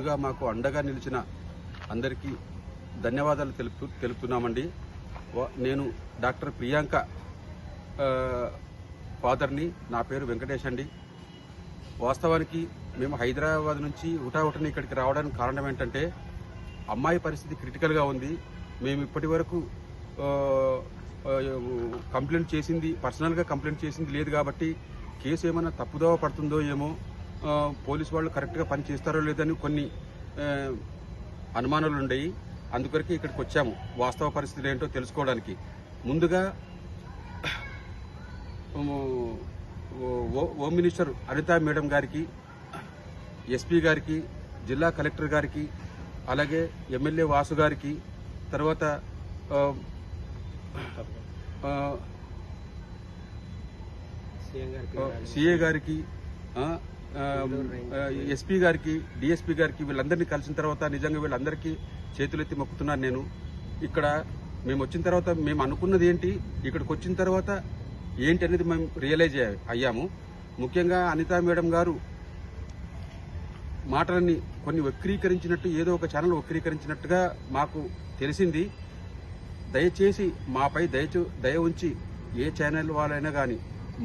ముందుగా మాకు అండగా నిలిచిన అందరికీ ధన్యవాదాలు తెలుపుతున్నామండి. నేను డాక్టర్ ప్రియాంక ఫాదర్ని. నా పేరు వెంకటేష్ అండి. వాస్తవానికి మేము హైదరాబాద్ నుంచి హుటాహుటిని ఇక్కడికి రావడానికి కారణం ఏంటంటే అమ్మాయి పరిస్థితి క్రిటికల్గా ఉంది. మేము ఇప్పటి వరకు కంప్లైంట్ చేసింది, పర్సనల్గా కంప్లైంట్ చేసింది లేదు కాబట్టి కేసు ఏమైనా తప్పుదోవ పడుతుందో ఏమో, పోలీసు వాళ్ళు కరెక్ట్గా పని చేస్తారో లేదని కొన్ని అనుమానాలు ఉండేవి. అందుకొరకే ఇక్కడికి వచ్చాము వాస్తవ పరిస్థితులు ఏంటో తెలుసుకోవడానికి. ముందుగా హోమ్ మినిస్టర్ అనితా మేడం గారికి, ఎస్పీ గారికి, జిల్లా కలెక్టర్ గారికి, అలాగే ఎమ్మెల్యే వాసు గారికి, తర్వాత సిఏ గారికి, ఎస్పీ గారికి, డిఎస్పీ గారికి, వీళ్ళందరినీ కలిసిన తర్వాత నిజంగా వీళ్ళందరికీ చేతులెత్తి మొక్కుతున్నాను నేను. ఇక్కడ మేము వచ్చిన తర్వాత మేము అనుకున్నది ఏంటి, ఇక్కడికి వచ్చిన తర్వాత ఏంటి అనేది మేము రియలైజ్ అయ్యాము. ముఖ్యంగా అనితా మేడం గారు మాటలని కొన్ని వక్రీకరించినట్టు, ఏదో ఒక ఛానల్ వక్రీకరించినట్టుగా మాకు తెలిసింది. దయచేసి మాపై దయ ఉంచి ఏ ఛానల్ వాళ్ళైనా కానీ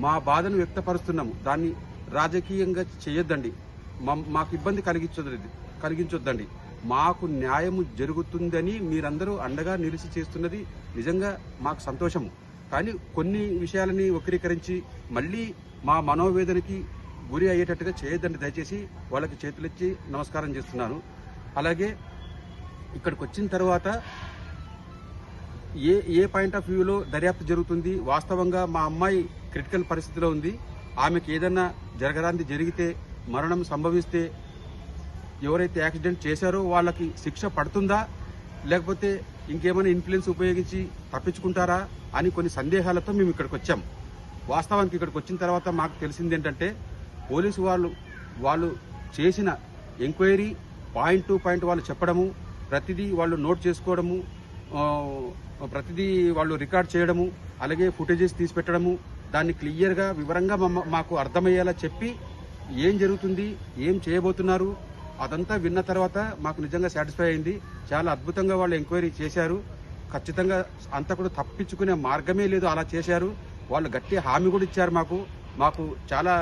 మా బాధను వ్యక్తపరుస్తున్నాము, దాన్ని రాజకీయంగా చేయొద్దండి, మాకు ఇబ్బంది కలిగించొద్దండి. మాకు న్యాయము జరుగుతుందని మీరందరూ అండగా నిలిచి చేస్తున్నది నిజంగా మాకు సంతోషము. కానీ కొన్ని విషయాలని వక్రీకరించి మళ్ళీ మా మనోవేదనకి గురి అయ్యేటట్టుగా చేయొద్దండి. దయచేసి వాళ్ళకి చేతులెత్తి నమస్కారం చేస్తున్నాను. అలాగే ఇక్కడికి వచ్చిన తర్వాత ఏ పాయింట్ ఆఫ్ వ్యూలో దర్యాప్తు జరుగుతుంది, వాస్తవంగా మా అమ్మాయి క్రిటికల్ పరిస్థితిలో ఉంది, ఆమెకి ఏదన్నా జరగరాంది జరిగితే, మరణం సంభవిస్తే ఎవరైతే యాక్సిడెంట్ చేశారో వాళ్ళకి శిక్ష పడుతుందా, లేకపోతే ఇంకేమైనా ఇన్ఫ్లుయెన్స్ ఉపయోగించి తప్పించుకుంటారా అని కొన్ని సందేహాలతో మేము ఇక్కడికి వచ్చాం. వాస్తవానికి ఇక్కడికి వచ్చిన తర్వాత మాకు తెలిసింది ఏంటంటే పోలీసు వాళ్ళు చేసిన ఎంక్వైరీ పాయింట్ టు పాయింట్ వాళ్ళు చెప్పడము, ప్రతిదీ వాళ్ళు నోట్ చేసుకోవడము, ప్రతిదీ వాళ్ళు రికార్డ్ చేయడము, అలాగే ఫుటేజెస్ తీసి పెట్టడము, దాన్ని క్లియర్గా వివరంగా మాకు అర్థమయ్యేలా చెప్పి ఏం జరుగుతుంది, ఏం చేయబోతున్నారు అదంతా విన్న తర్వాత మాకు నిజంగా సాటిస్ఫై అయింది. చాలా అద్భుతంగా వాళ్ళు ఎంక్వైరీ చేశారు. ఖచ్చితంగా అంతా కూడా తప్పించుకునే మార్గమే లేదు, అలా చేశారు. వాళ్ళు గట్టి హామీ కూడా ఇచ్చారు మాకు చాలా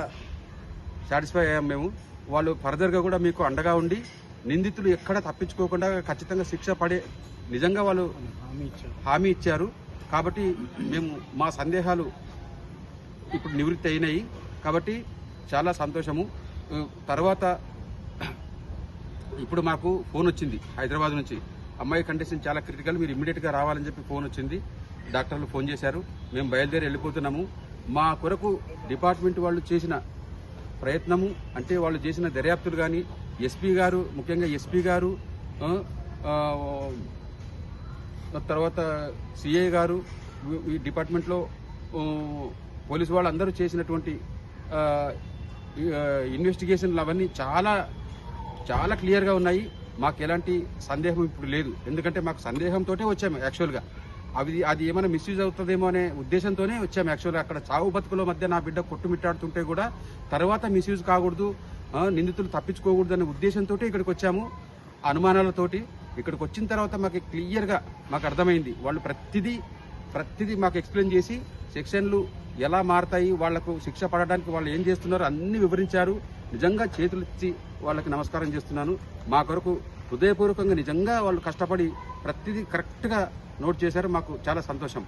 సాటిస్ఫై అయ్యాం మేము. వాళ్ళు ఫర్దర్గా కూడా మీకు అండగా ఉండి నిందితులు ఎక్కడ తప్పించుకోకుండా ఖచ్చితంగా శిక్ష పడే నిజంగా వాళ్ళు హామీ ఇచ్చారు. కాబట్టి మేము మా సందేహాలు ఇప్పుడు నివృత్తి అయినాయి కాబట్టి చాలా సంతోషము. తర్వాత ఇప్పుడు మాకు ఫోన్ వచ్చింది హైదరాబాద్ నుంచి, అమ్మాయి కండిషన్ చాలా క్రిటికల్, మీరు ఇమ్మీడియట్గా రావాలని చెప్పి ఫోన్ వచ్చింది. డాక్టర్లు ఫోన్ చేశారు, మేము బయలుదేరి వెళ్ళిపోతున్నాము. మా కొరకు డిపార్ట్మెంట్ వాళ్ళు చేసిన ప్రయత్నము, అంటే వాళ్ళు చేసిన దర్యాప్తులు కానీ, ఎస్పీ గారు, ముఖ్యంగా ఎస్పీ గారు, తర్వాత సిఐ గారు, ఈ డిపార్ట్మెంట్లో పోలీసు వాళ్ళందరూ చేసినటువంటి ఇన్వెస్టిగేషన్లు అవన్నీ చాలా చాలా క్లియర్గా ఉన్నాయి. మాకు ఎలాంటి సందేహం ఇప్పుడు లేదు. ఎందుకంటే మాకు సందేహంతోనే వచ్చాము యాక్చువల్గా. అది ఏమైనా మిస్యూజ్ అవుతుందేమో అనే ఉద్దేశంతోనే వచ్చాము యాక్చువల్గా. అక్కడ చావు బతుకుల మధ్య నా బిడ్డ కొట్టుమిట్టాడుతుంటే కూడా తర్వాత మిస్యూజ్ కాకూడదు, నిందితులు తప్పించుకోకూడదు అనే ఉద్దేశంతో ఇక్కడికి వచ్చాము. అనుమానాలతోటి ఇక్కడికి వచ్చిన తర్వాత మాకు క్లియర్గా మాకు అర్థమైంది. వాళ్ళు ప్రతిదీ మాకు ఎక్స్ప్లెయిన్ చేసి సెక్షన్లు ఎలా మారతాయి, వాళ్లకు శిక్ష పడడానికి వాళ్ళు ఏం చేస్తున్నారో అన్ని వివరించారు. నిజంగా చేతులెత్తి వాళ్ళకి నమస్కారం చేస్తున్నాను. మా కొరకు హృదయపూర్వకంగా నిజంగా వాళ్ళు కష్టపడి ప్రతిదీ కరెక్ట్గా నోట్ చేశారు. మాకు చాలా సంతోషం.